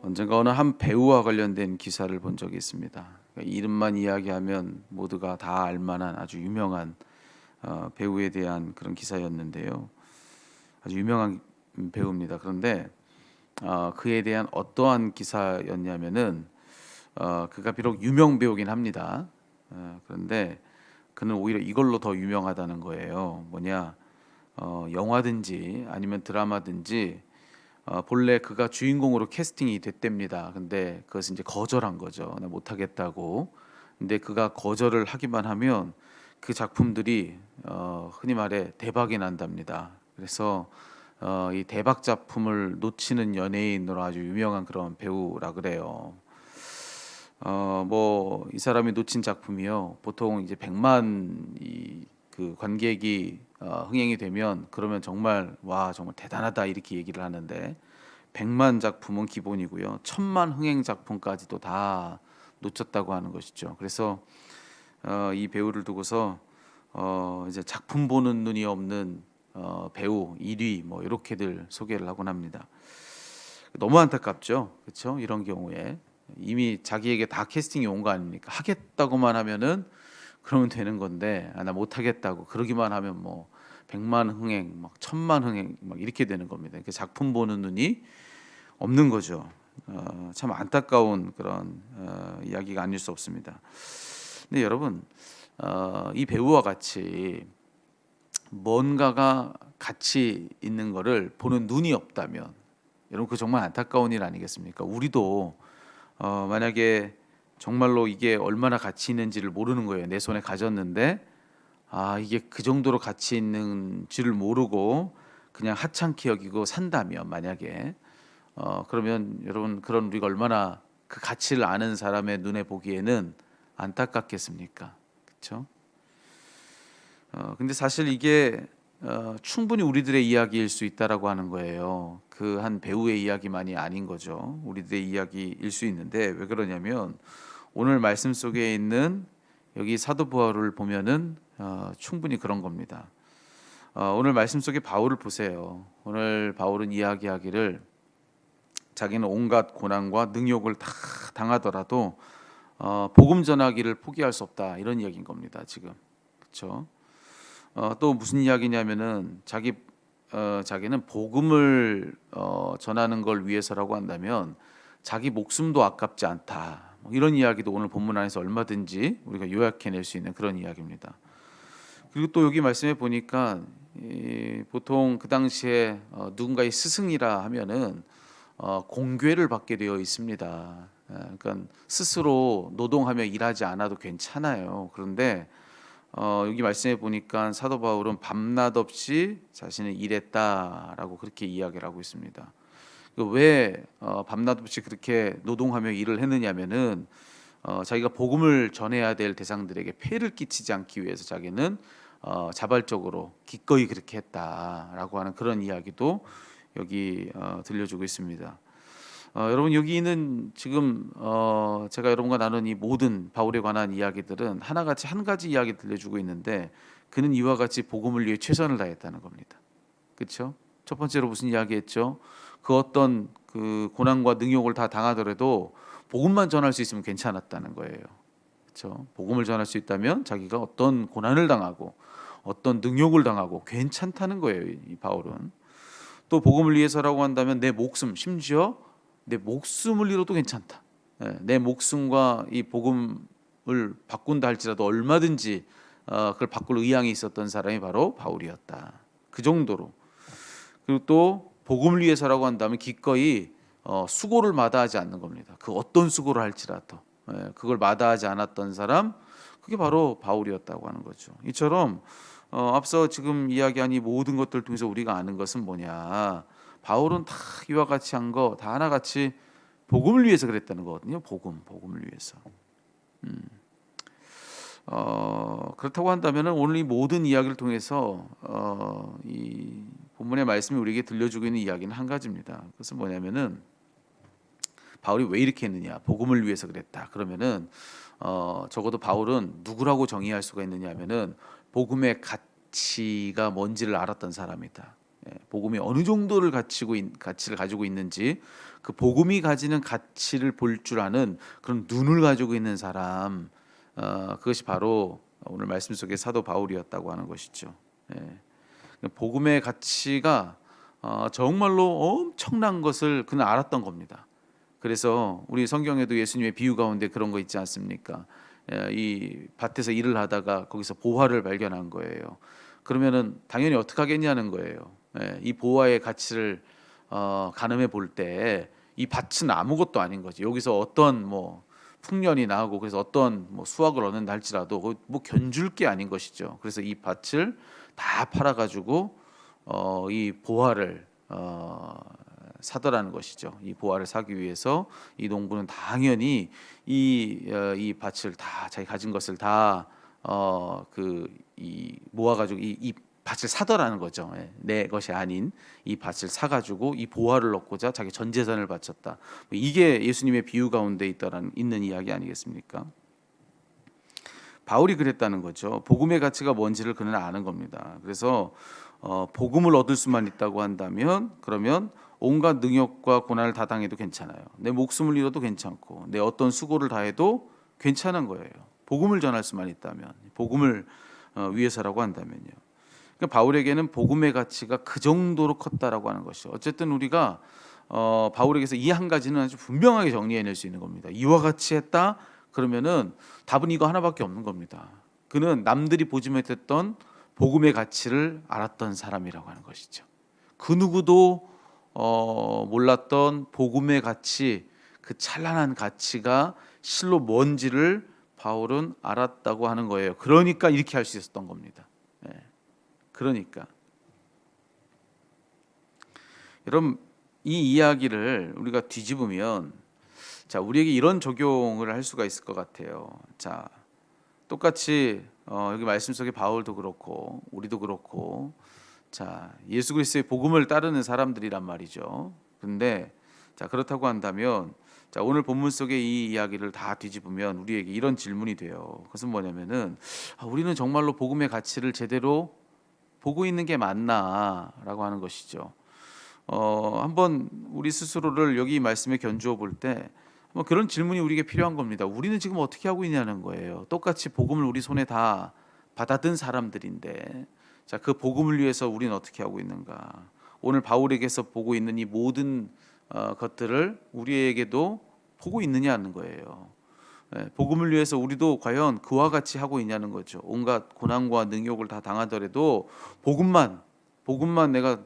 언젠가 어느 한 배우와 관련된 기사를 본 적이 있습니다. 그러니까 이름만 이야기하면 모두가 다 알만한 아주 유명한 배우에 대한 그런 기사였는데요. 아주 유명한 배우입니다. 그런데 그에 대한 어떠한 기사였냐면은 그가 비록 유명 배우긴 합니다. 그런데 그는 오히려 이걸로 더 유명하다는 거예요. 뭐냐? 영화든지 아니면 드라마든지 본래 그가 주인공으로 캐스팅이 됐답니다. 근데 그것은 이제 거절한 거죠. 나 못하겠다고. 근데 그가 거절을 하기만 하면 그 작품들이 흔히 말해 대박이 난답니다. 그래서 이 대박 작품을 놓치는 연예인으로 아주 유명한 그런 배우라 그래요. 뭐 이 사람이 놓친 작품이요. 보통 이제 100만 이 그 관객이 흥행이 되면 그러면 정말 와 정말 대단하다 이렇게 얘기를 하는데 100만 작품은 기본이고요. 1000만 흥행 작품까지도 다 놓쳤다고 하는 것이죠. 그래서 이 배우를 두고서 이제 작품 보는 눈이 없는 배우 1위 뭐 이렇게들 소개를 하곤 합니다. 너무 안타깝죠. 그렇죠? 이런 경우에 이미 자기에게 다 캐스팅이 온 거 아닙니까? 하겠다고만 하면은 그러면 되는 건데 나 못하겠다고 그러기만 하면 뭐 100만 흥행, 막 1000만 흥행 막 이렇게 되는 겁니다. 그 작품 보는 눈이 없는 거죠. 참 안타까운 그런 이야기가 아닐 수 없습니다. 근데 여러분 이 배우와 같이 뭔가가 가치 있는 거를 보는 눈이 없다면 여러분 그 정말 안타까운 일 아니겠습니까? 우리도 만약에 정말로 이게 얼마나 가치 있는지를 모르는 거예요. 내 손에 가졌는데 이게 그 정도로 가치 있는 줄을 모르고 그냥 하찮게 여기고 산다면 만약에 그러면 여러분 그런 우리가 얼마나 그 가치를 아는 사람의 눈에 보기에는 안타깝겠습니까? 그렇죠? 근데 사실 이게 충분히 우리들의 이야기일 수 있다라고 하는 거예요. 그 한 배우의 이야기만이 아닌 거죠. 우리들의 이야기일 수 있는데 왜 그러냐면 오늘 말씀 속에 있는 여기 사도 바울을 보면은 충분히 그런 겁니다. 오늘 말씀 속에 바울을 보세요. 오늘 바울은 이야기하기를 자기는 온갖 고난과 능욕을 다 당하더라도 복음 전하기를 포기할 수 없다 이런 이야기인 겁니다. 지금 그렇죠? 또 무슨 이야기냐면은 자기는 복음을 전하는 걸 위해서라고 한다면 자기 목숨도 아깝지 않다. 뭐 이런 이야기도 오늘 본문 안에서 얼마든지 우리가 요약해낼 수 있는 그런 이야기입니다. 그리고 또 여기 말씀해 보니까 보통 그 당시에 누군가의 스승이라 하면은 공궤를 받게 되어 있습니다. 그러니까 스스로 노동하며 일하지 않아도 괜찮아요. 그런데 여기 말씀해 보니까 사도 바울은 밤낮 없이 자신을 일했다라고 그렇게 이야기를 하고 있습니다. 왜 밤낮 없이 그렇게 노동하며 일을 했느냐면은 자기가 복음을 전해야 될 대상들에게 폐를 끼치지 않기 위해서 자기는 자발적으로 기꺼이 그렇게 했다라고 하는 그런 이야기도 여기 들려주고 있습니다. 여러분 여기는 지금 제가 여러분과 나눈 이 모든 바울에 관한 이야기들은 하나같이 한 가지 이야기 들려주고 있는데 그는 이와 같이 복음을 위해 최선을 다했다는 겁니다. 그렇죠? 첫 번째로 무슨 이야기했죠? 그 어떤 그 고난과 능욕을 다 당하더라도 복음만 전할 수 있으면 괜찮았다는 거예요. 그렇죠? 복음을 전할 수 있다면 자기가 어떤 고난을 당하고 어떤 능욕을 당하고 괜찮다는 거예요. 이 바울은 또 복음을 위해서라고 한다면 내 목숨 심지어 내 목숨을 잃어도 괜찮다. 내 목숨과 이 복음을 바꾼다 할지라도 얼마든지 그걸 바꿀 의향이 있었던 사람이 바로 바울이었다. 그 정도로. 그리고 또 복음을 위해서라고 한다면 기꺼이 수고를 마다하지 않는 겁니다. 그 어떤 수고를 할지라도 그걸 마다하지 않았던 사람 그게 바로 바울이었다고 하는 거죠. 이처럼 앞서 지금 이야기한 이 모든 것들 통해서 우리가 아는 것은 뭐냐? 바울은 다 이와 같이 한 거 다 하나같이 복음을 위해서 그랬다는 거거든요. 복음을 위해서. 그렇다고 한다면 오늘 이 모든 이야기를 통해서 이 본문의 말씀이 우리에게 들려주고 있는 이야기는 한 가지입니다. 그것은 뭐냐면은 바울이 왜 이렇게 했느냐? 복음을 위해서 그랬다. 그러면은 적어도 바울은 누구라고 정의할 수가 있느냐면은 복음의 가치가 뭔지를 알았던 사람이다. 복음이 어느 정도를 가치를 가지고 있는지, 그 복음이 가지는 가치를 볼 줄 아는 그런 눈을 가지고 있는 사람, 그것이 바로 오늘 말씀 속의 사도 바울이었다고 하는 것이죠. 복음의 가치가 정말로 엄청난 것을 그는 알았던 겁니다. 그래서 우리 성경에도 예수님의 비유 가운데 그런 거 있지 않습니까? 이 밭에서 일을 하다가 거기서 보화를 발견한 거예요. 그러면은 당연히 어떻게 하겠냐는 거예요. 이 보화의 가치를 가늠해 볼 때 이 밭은 아무것도 아닌 거지. 여기서 어떤 뭐 풍년이 나고 그래서 어떤 뭐 수확을 얻는다 할지라도 뭐 견줄 게 아닌 것이죠. 그래서 이 밭을 다 팔아가지고 이 보화를 사더라는 것이죠. 이 보화를 사기 위해서 이 농부는 당연히 이 밭을 다 자기 가진 것을 다 모아가지고 이 밭을 사더라는 거죠. 내 것이 아닌 이 밭을 사가지고 이 보화를 얻고자 자기 전 재산을 바쳤다. 이게 예수님의 비유 가운데 있는 이야기 아니겠습니까? 바울이 그랬다는 거죠. 복음의 가치가 뭔지를 그는 아는 겁니다. 그래서 복음을 얻을 수만 있다고 한다면 그러면 온갖 능욕과 고난을 다 당해도 괜찮아요. 내 목숨을 잃어도 괜찮고 내 어떤 수고를 다해도 괜찮은 거예요. 복음을 전할 수만 있다면, 복음을 위해서라고 한다면요. 그러니까 바울에게는 복음의 가치가 그 정도로 컸다라고 하는 것이죠. 어쨌든 우리가 바울에게서 이 한 가지는 아주 분명하게 정리해낼 수 있는 겁니다. 이와 같이 했다 그러면은 답은 이거 하나밖에 없는 겁니다. 그는 남들이 보지 못했던 복음의 가치를 알았던 사람이라고 하는 것이죠. 그 누구도 몰랐던 복음의 가치, 그 찬란한 가치가 실로 뭔지를 바울은 알았다고 하는 거예요. 그러니까 이렇게 할 수 있었던 겁니다. 그러니까 여러분, 이 이야기를 우리가 뒤집으면 자, 우리에게 이런 적용을 할 수가 있을 것 같아요. 자, 똑같이 여기 말씀 속에 바울도 그렇고 우리도 그렇고 자, 예수 그리스도의 복음을 따르는 사람들이란 말이죠. 근데 자, 그렇다고 한다면 자, 오늘 본문 속의 이 이야기를 다 뒤집으면 우리에게 이런 질문이 돼요. 그것은 뭐냐면은 우리는 정말로 복음의 가치를 제대로 보고 있는 게 맞나라고 하는 것이죠. 한번 우리 스스로를 여기 말씀에 견주어 볼 때 그런 질문이 우리에게 필요한 겁니다. 우리는 지금 어떻게 하고 있냐는 거예요. 똑같이 복음을 우리 손에 다 받아든 사람들인데 자, 그 복음을 위해서 우리는 어떻게 하고 있는가? 오늘 바울에게서 보고 있는 이 모든 것들을 우리에게도 보고 있느냐는 거예요. 복음을 위해서 우리도 과연 그와 같이 하고 있냐는 거죠. 온갖 고난과 능욕을 다 당하더라도 복음만 내가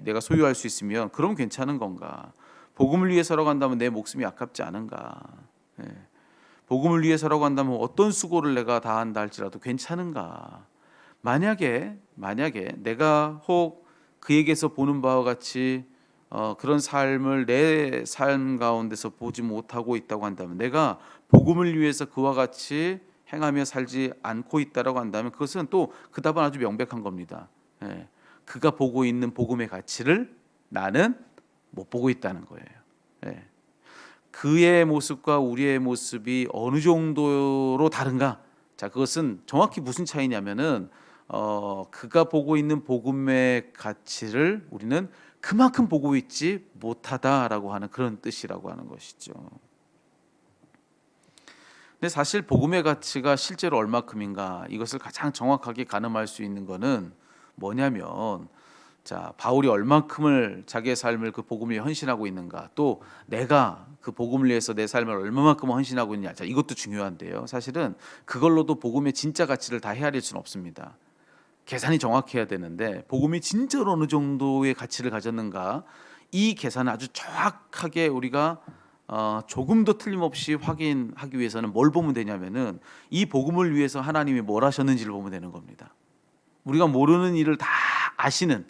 내가 소유할 수 있으면 그럼 괜찮은 건가? 복음을 위해서라고 한다면 내 목숨이 아깝지 않은가? 복음을 위해서라고 한다면 어떤 수고를 내가 다한다 할지라도 괜찮은가? 만약에 내가 혹 그에게서 보는 바와 같이 그런 삶을 내 삶 가운데서 보지 못하고 있다고 한다면, 내가 복음을 위해서 그와 같이 행하며 살지 않고 있다라고 한다면 그것은 또 그 답은 아주 명백한 겁니다. 그가 보고 있는 복음의 가치를 나는 못 보고 있다는 거예요. 그의 모습과 우리의 모습이 어느 정도로 다른가? 자, 그것은 정확히 무슨 차이냐면은 그가 보고 있는 복음의 가치를 우리는 그만큼 보고 있지 못하다라고 하는 그런 뜻이라고 하는 것이죠. 근데 사실 복음의 가치가 실제로 얼마큼인가, 이것을 가장 정확하게 가늠할 수 있는 것은 뭐냐면 자, 바울이 얼만큼을 자기의 삶을 그 복음을 위해 헌신하고 있는가, 또 내가 그 복음을 위해서 내 삶을 얼마만큼 헌신하고 있느냐. 자, 이것도 중요한데요. 사실은 그걸로도 복음의 진짜 가치를 다 헤아릴 수는 없습니다. 계산이 정확해야 되는데 복음이 진짜로 어느 정도의 가치를 가졌는가, 이 계산을 아주 정확하게 우리가 조금도 틀림없이 확인하기 위해서는 뭘 보면 되냐면은 이 복음을 위해서 하나님이 뭘 하셨는지를 보면 되는 겁니다. 우리가 모르는 일을 다 아시는,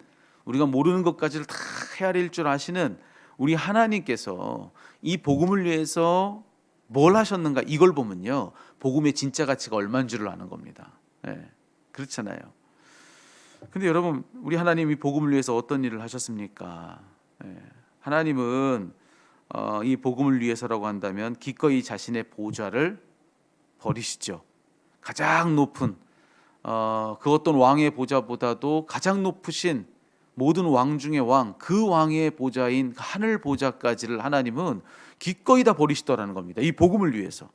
우리가 모르는 것까지를 다 헤아릴 줄 아시는 우리 하나님께서 이 복음을 위해서 뭘 하셨는가, 이걸 보면요 복음의 진짜 가치가 얼마인 줄을 아는 겁니다. 그렇잖아요. 근데 여러분, 우리 하나님이 복음을 위해서 어떤 일을 하셨습니까? 하나님은 이 복음을 위해서라고 한다면 기꺼이 자신의 보좌를 버리시죠. 가장 높은 그 어떤 왕의 보좌보다도 가장 높으신 모든 왕 중의 왕, 그 왕의 보좌인 하늘 보좌까지를 하나님은 기꺼이 다 버리시더라는 겁니다. 이 복음을 위해서.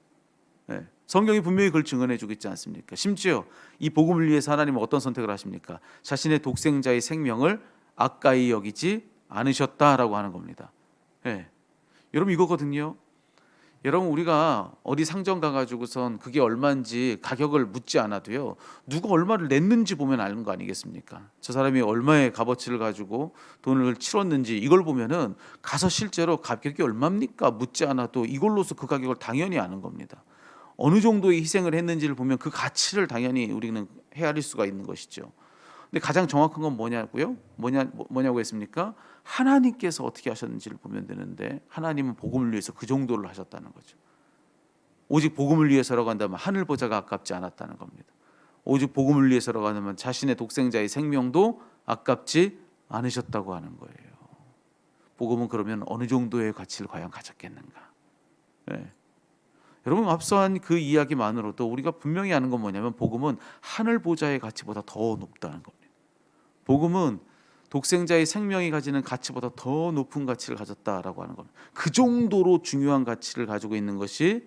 네. 성경이 분명히 그걸 증언해주고 있지 않습니까? 심지어 이 복음을 위해서 하나님은 어떤 선택을 하십니까? 자신의 독생자의 생명을 아까이 여기지 않으셨다라고 하는 겁니다. 네. 여러분 이거거든요. 여러분 우리가 어디 상점 가가지고선 그게 얼마인지 가격을 묻지 않아도요, 누가 얼마를 냈는지 보면 아는 거 아니겠습니까? 저 사람이 얼마의 값어치를 가지고 돈을 치렀는지 이걸 보면은 가서 실제로 가격이 얼마입니까? 묻지 않아도 이걸로서 그 가격을 당연히 아는 겁니다. 어느 정도의 희생을 했는지를 보면 그 가치를 당연히 우리는 헤아릴 수가 있는 것이죠. 근데 가장 정확한 건 뭐냐고요? 뭐냐고 했습니까? 하나님께서 어떻게 하셨는지를 보면 되는데, 하나님은 복음을 위해서 그 정도를 하셨다는 거죠. 오직 복음을 위해서라고 한다면 하늘 보좌가 아깝지 않았다는 겁니다. 오직 복음을 위해서라고 한다면 자신의 독생자의 생명도 아깝지 않으셨다고 하는 거예요. 복음은 그러면 어느 정도의 가치를 과연 가졌겠는가? 네. 여러분 앞서한 그 이야기만으로도 우리가 분명히 아는 건 뭐냐면, 복음은 하늘 보좌의 가치보다 더 높다는 겁니다. 복음은 독생자의 생명이 가지는 가치보다 더 높은 가치를 가졌다라고 하는 겁니다. 그 정도로 중요한 가치를 가지고 있는 것이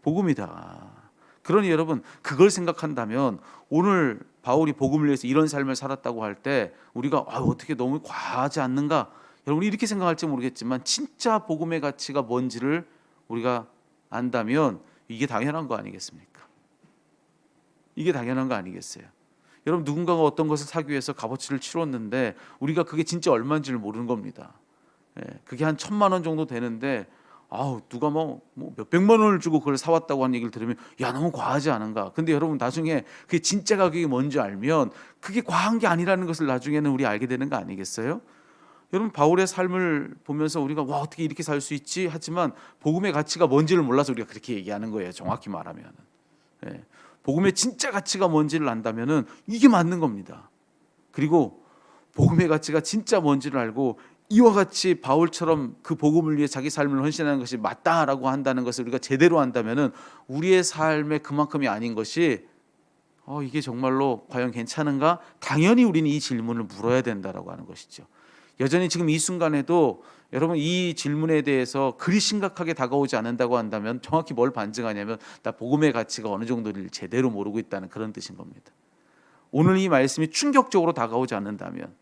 복음이다. 그러니 여러분 그걸 생각한다면 오늘 바울이 복음을 위해서 이런 삶을 살았다고 할 때 우리가 어떻게 너무 과하지 않는가? 여러분 이렇게 생각할지 모르겠지만 진짜 복음의 가치가 뭔지를 우리가 안다면 이게 당연한 거 아니겠습니까? 이게 당연한 거 아니겠어요? 여러분 누군가가 어떤 것을 사기 위해서 값어치를 치렀는데 우리가 그게 진짜 얼마인지를 모르는 겁니다. 그게 한 1,000만 원 정도 되는데 누가 뭐 몇백만 원을 주고 그걸 사왔다고 하는 얘기를 들으면 야 너무 과하지 않은가? 근데 여러분 나중에 그게 진짜 가격이 뭔지 알면 그게 과한 게 아니라는 것을 나중에는 우리 알게 되는 거 아니겠어요? 여러분 바울의 삶을 보면서 우리가 어떻게 이렇게 살 수 있지? 하지만 복음의 가치가 뭔지를 몰라서 우리가 그렇게 얘기하는 거예요. 정확히 말하면. 복음의 진짜 가치가 뭔지를 안다면은 이게 맞는 겁니다. 그리고 복음의 가치가 진짜 뭔지를 알고 이와 같이 바울처럼 그 복음을 위해 자기 삶을 헌신하는 것이 맞다라고 한다는 것을 우리가 제대로 안다면은 우리의 삶에 그만큼이 아닌 것이 이게 정말로 과연 괜찮은가? 당연히 우리는 이 질문을 물어야 된다라고 하는 것이죠. 여전히 지금 이 순간에도 여러분 이 질문에 대해서 그리 심각하게 다가오지 않는다고 한다면 정확히 뭘 반증하냐면 나 복음의 가치가 어느 정도를 제대로 모르고 있다는 그런 뜻인 겁니다. 오늘 이 말씀이 충격적으로 다가오지 않는다면,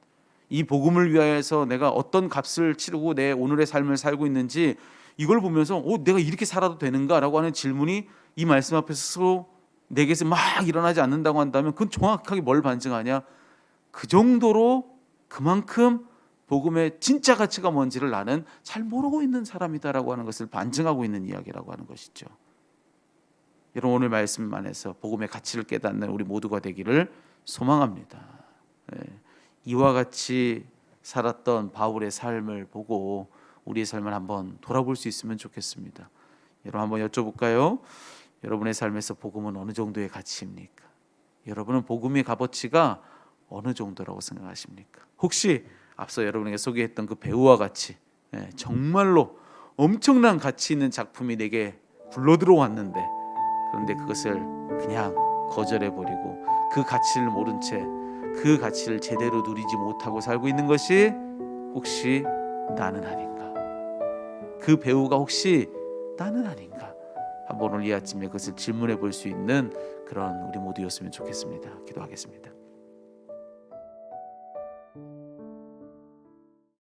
이 복음을 위하여서 내가 어떤 값을 치르고 내 오늘의 삶을 살고 있는지 이걸 보면서 내가 이렇게 살아도 되는가라고 하는 질문이 이 말씀 앞에서 스스로 내게서 막 일어나지 않는다고 한다면 그건 정확하게 뭘 반증하냐? 그 정도로 그만큼 복음의 진짜 가치가 뭔지를 나는 잘 모르고 있는 사람이다라고 하는 것을 반증하고 있는 이야기라고 하는 것이죠. 여러분 오늘 말씀 안에서 복음의 가치를 깨닫는 우리 모두가 되기를 소망합니다. 이와 같이 살았던 바울의 삶을 보고 우리의 삶을 한번 돌아볼 수 있으면 좋겠습니다. 여러분 한번 여쭤볼까요? 여러분의 삶에서 복음은 어느 정도의 가치입니까? 여러분은 복음의 값어치가 어느 정도라고 생각하십니까? 혹시 앞서 여러분에게 소개했던 그 배우와 같이 정말로 엄청난 가치 있는 작품이 내게 굴러들어왔는데, 그런데 그것을 그냥 거절해버리고 그 가치를 모른 채 그 가치를 제대로 누리지 못하고 살고 있는 것이 혹시 나는 아닌가? 그 배우가 혹시 나는 아닌가? 한번 오늘 이 아침에 그것을 질문해 볼 수 있는 그런 우리 모두였으면 좋겠습니다. 기도하겠습니다.